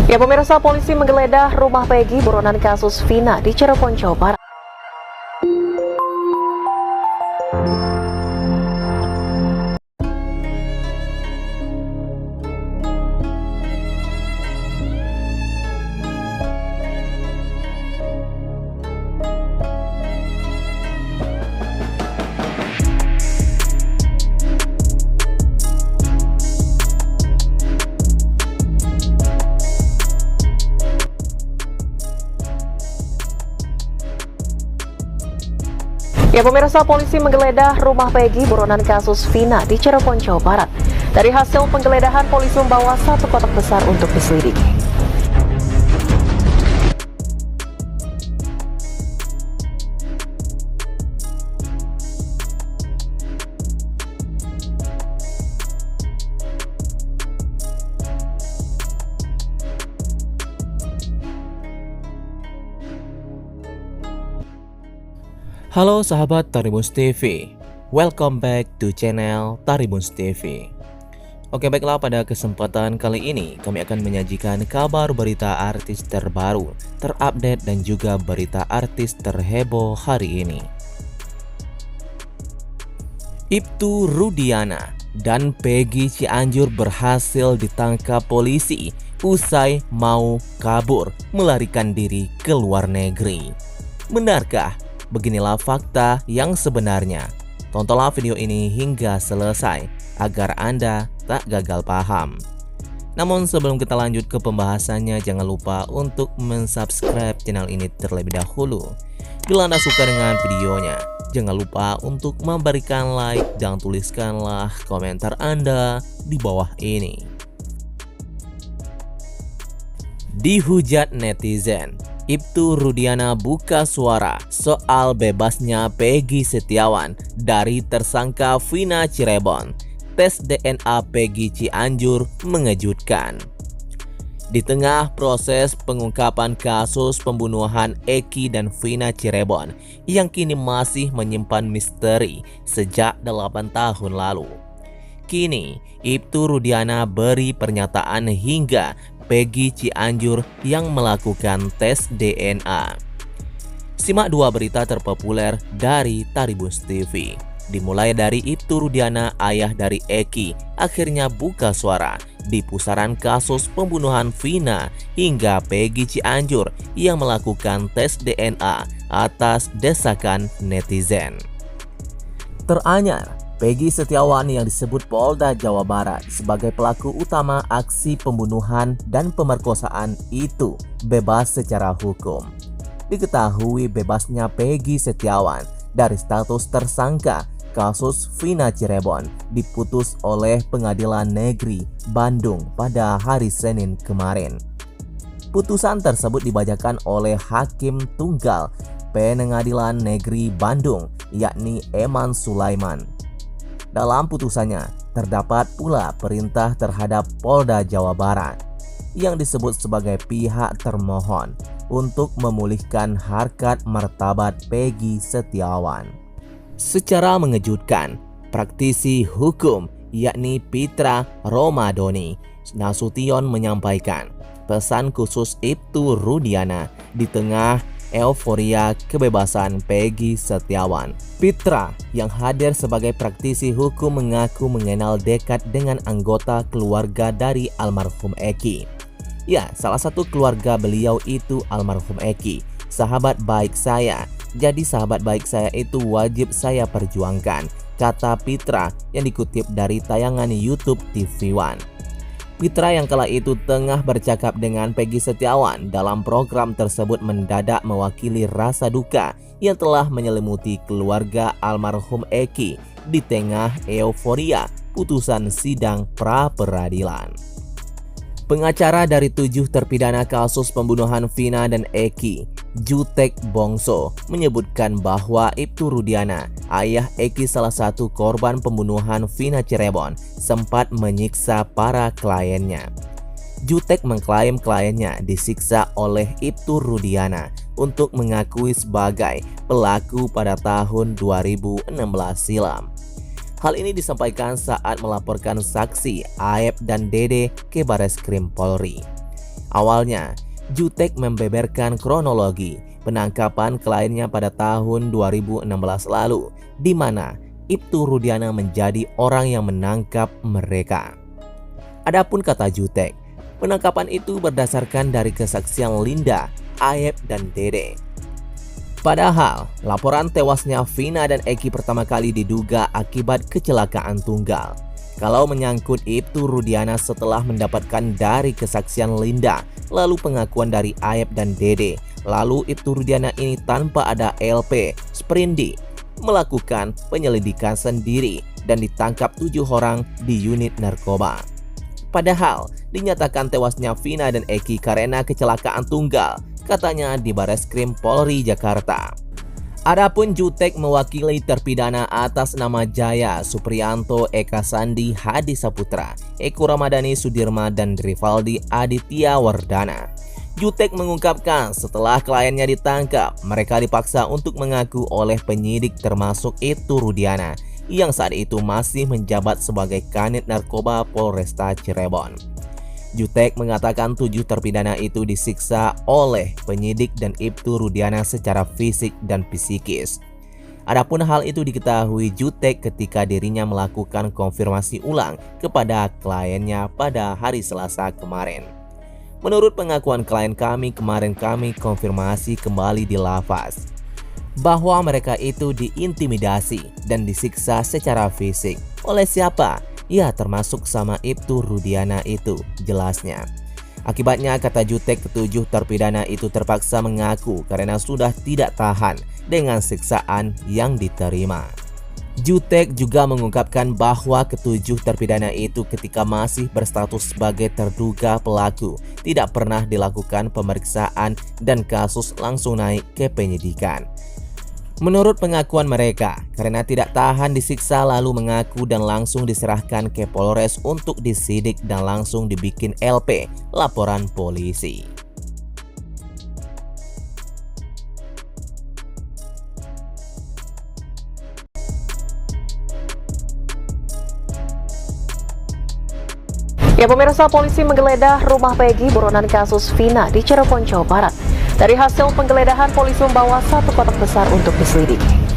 Ya pemirsa, polisi menggeledah rumah Peggy buronan kasus Vina di Cirebon, Jawa Barat. Ya pemirsa, polisi menggeledah rumah Peggy buronan kasus Vina di Cirebon, Jawa Barat. Dari hasil penggeledahan, polisi membawa satu kotak besar untuk diselidiki. Halo sahabat Tribunnews TV, welcome back to channel Tribunnews TV. Oke, baiklah, pada kesempatan kali ini kami akan menyajikan kabar berita artis terbaru, terupdate dan juga berita artis terheboh hari ini. Ibtu Rudiana dan Peggy Cianjur berhasil ditangkap polisi usai mau kabur melarikan diri ke luar negeri. Benarkah? Beginilah fakta yang sebenarnya. Tontonlah video ini hingga selesai agar Anda tak gagal paham. Namun sebelum kita lanjut ke pembahasannya, jangan lupa untuk mensubscribe channel ini terlebih dahulu. Bila Anda suka dengan videonya, jangan lupa untuk memberikan like dan tuliskanlah komentar Anda di bawah ini. Dihujat netizen, Ibtu Rudiana buka suara soal bebasnya Peggy Setiawan dari tersangka Vina Cirebon. Tes DNA Peggy Cianjur mengejutkan. Di tengah proses pengungkapan kasus pembunuhan Eki dan Vina Cirebon yang kini masih menyimpan misteri sejak 8 tahun lalu, kini Ibtu Rudiana beri pernyataan hingga Peggy Cianjur yang melakukan tes DNA. Simak dua berita terpopuler dari Tribunnews TV. Dimulai dari Ibtu Rudiana, ayah dari Eki, akhirnya buka suara di pusaran kasus pembunuhan Vina, hingga Peggy Cianjur yang melakukan tes DNA atas desakan netizen. Teranyar, Peggy Setiawan yang disebut Polda Jawa Barat sebagai pelaku utama aksi pembunuhan dan pemerkosaan itu bebas secara hukum. Diketahui bebasnya Peggy Setiawan dari status tersangka kasus Vina Cirebon diputus oleh Pengadilan Negeri Bandung pada hari Senin kemarin. Putusan tersebut dibacakan oleh Hakim Tunggal Pengadilan Negeri Bandung, yakni Eman Sulaiman. Dalam putusannya, terdapat pula perintah terhadap Polda Jawa Barat yang disebut sebagai pihak termohon untuk memulihkan harkat martabat Peggy Setiawan. Secara mengejutkan, praktisi hukum yakni Pitra Romadoni Nasution menyampaikan pesan khusus Ibtu Rudiana di tengah euforia kebebasan Peggy Setiawan. Pitra yang hadir sebagai praktisi hukum mengaku mengenal dekat dengan anggota keluarga dari almarhum Eki. Ya, salah satu keluarga beliau itu almarhum Eki, sahabat baik saya. Jadi sahabat baik saya itu wajib saya perjuangkan, kata Pitra yang dikutip dari tayangan YouTube TV One. Pitra yang kala itu tengah bercakap dengan Peggy Setiawan dalam program tersebut mendadak mewakili rasa duka yang telah menyelimuti keluarga almarhum Eki di tengah euforia putusan sidang pra-peradilan. Pengacara dari 7 terpidana kasus pembunuhan Vina dan Eki, Jutek Bongso, menyebutkan bahwa Ibtu Rudiana, ayah Eki salah satu korban pembunuhan Vina Cirebon, sempat menyiksa para kliennya. Jutek mengklaim kliennya disiksa oleh Ibtu Rudiana untuk mengakui sebagai pelaku pada tahun 2016 silam. Hal ini disampaikan saat melaporkan saksi Aep dan Dede ke Bareskrim Polri. Awalnya, Jutek membeberkan kronologi penangkapan kliennya pada tahun 2016 lalu, di mana Ibtu Rudiana menjadi orang yang menangkap mereka. Adapun kata Jutek, penangkapan itu berdasarkan dari kesaksian Linda, Aep, dan Dede. Padahal, laporan tewasnya Vina dan Eki pertama kali diduga akibat kecelakaan tunggal. Kalau menyangkut Ibtu Rudiana setelah mendapatkan dari kesaksian Linda, lalu pengakuan dari Aep dan Dede, lalu Ibtu Rudiana ini tanpa ada LP, Sprindi, melakukan penyelidikan sendiri dan ditangkap 7 orang di unit narkoba. Padahal, dinyatakan tewasnya Vina dan Eki karena kecelakaan tunggal, katanya di Bareskrim Polri Jakarta. Adapun Jutek mewakili terpidana atas nama Jaya, Supriyanto, Eka Sandi, Hadi Saputra, Eko Ramadhani Sudirma, dan Rivaldi Aditya Wardana. Jutek mengungkapkan setelah kliennya ditangkap, mereka dipaksa untuk mengaku oleh penyidik termasuk Ibtu Rudiana yang saat itu masih menjabat sebagai Kanit Narkoba Polresta Cirebon. Jutek mengatakan 7 terpidana itu disiksa oleh penyidik dan Ibtu Rudiana secara fisik dan psikis. Adapun hal itu diketahui Jutek ketika dirinya melakukan konfirmasi ulang kepada kliennya pada hari Selasa kemarin. Menurut pengakuan klien kami kemarin, kami konfirmasi kembali di lapas bahwa mereka itu diintimidasi dan disiksa secara fisik. Oleh siapa? Ya, termasuk sama Ibtu Rudiana itu, jelasnya. Akibatnya, kata Jutek, ke-7 terpidana itu terpaksa mengaku karena sudah tidak tahan dengan siksaan yang diterima. Jutek juga mengungkapkan bahwa ke-7 terpidana itu ketika masih berstatus sebagai terduga pelaku tidak pernah dilakukan pemeriksaan dan kasus langsung naik ke penyidikan. Menurut pengakuan mereka, karena tidak tahan disiksa lalu mengaku dan langsung diserahkan ke Polres untuk disidik dan langsung dibikin LP, laporan polisi. Ya pemirsa, polisi menggeledah rumah Peggy buronan kasus Vina di Cirebon, Jawa Barat. Dari hasil penggeledahan, polisi membawa 1 kotak besar untuk diselidiki.